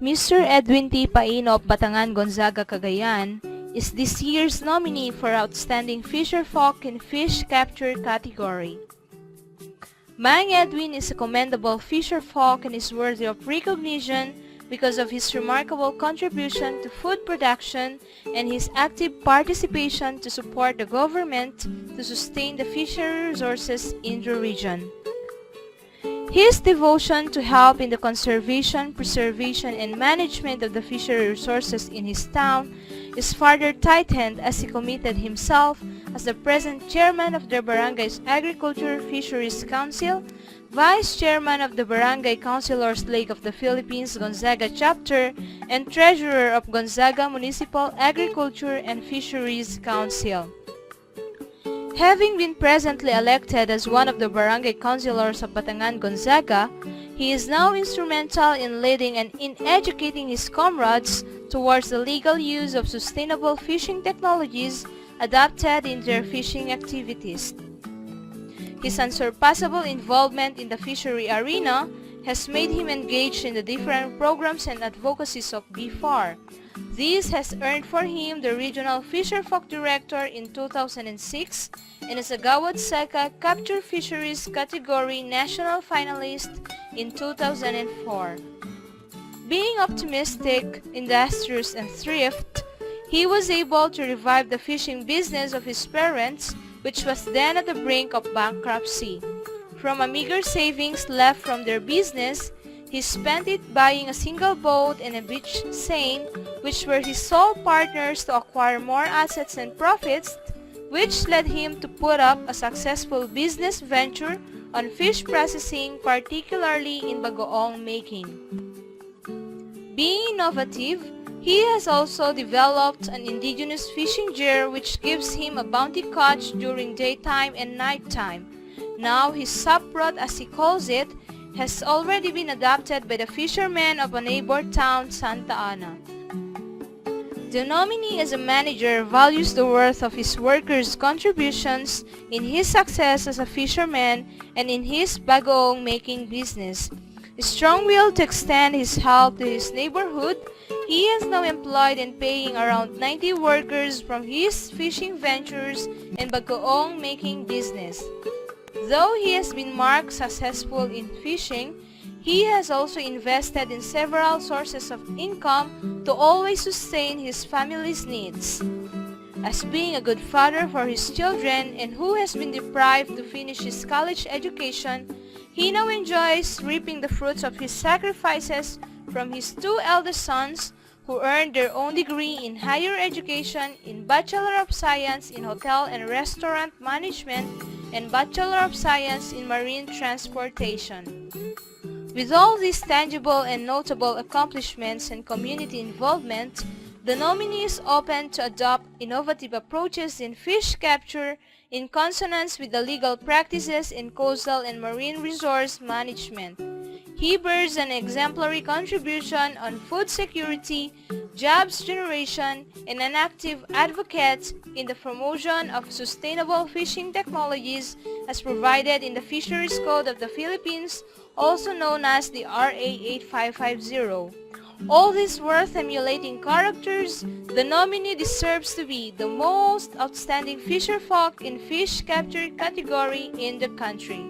Mr. Edwin T. Paino of Batangan, Gonzaga, Cagayan is this year's nominee for Outstanding Fisherfolk in Fish Capture category. Mang Edwin is a commendable fisherfolk and is worthy of recognition because of his remarkable contribution to food production and his active participation to support the government to sustain the fishery resources in the region. His devotion to help in the conservation, preservation, and management of the fishery resources in his town is further tightened as he committed himself as the present chairman of the Barangay's Agriculture Fisheries Council, vice chairman of the Barangay Councilors League of the Philippines Gonzaga chapter, and treasurer of Gonzaga Municipal Agriculture and Fisheries Council. Having been presently elected as one of the Barangay Councilors of Batangan, Gonzaga, he is now instrumental in leading and in educating his comrades towards the legal use of sustainable fishing technologies adapted in their fishing activities. His unsurpassable involvement in the fishery arena has made him engaged in the different programs and advocacies of BFAR. This has earned for him the Regional Fisherfolk Director in 2006 and as a Gawad Seka Capture Fisheries category national finalist in 2004. Being optimistic, industrious, and thrift, he was able to revive the fishing business of his parents, which was then at the brink of bankruptcy. From a meager savings left from their business, he spent it buying a single boat and a beach seine, which were his sole partners to acquire more assets and profits, which led him to put up a successful business venture on fish processing, particularly in bagoong making. Being innovative, he has also developed an indigenous fishing gear which gives him a bounty catch during daytime and nighttime. Now his saprot, as he calls it, has already been adopted by the fishermen of a neighbor town, Santa Ana. The nominee as a manager values the worth of his workers' contributions in his success as a fisherman and in his bagoong making business. Strong-willed to extend his help to his neighborhood, he is now employed and paying around 90 workers from his fishing ventures and bagoong making business. Though he has been marked successful in fishing, he has also invested in several sources of income to always sustain his family's needs. As being a good father for his children and who has been deprived to finish his college education, he now enjoys reaping the fruits of his sacrifices from his two eldest sons who earned their own degree in higher education in Bachelor of Science in Hotel and Restaurant Management and Bachelor of Science in Marine Transportation. With all these tangible and notable accomplishments and community involvement, the nominee is open to adopt innovative approaches in fish capture in consonance with the legal practices in coastal and marine resource management. He bears an exemplary contribution on food security, jobs generation, and an active advocate in the promotion of sustainable fishing technologies as provided in the Fisheries Code of the Philippines, also known as the RA 8550. All these worth emulating characters, the nominee deserves to be the most outstanding fisherfolk in fish capture category in the country.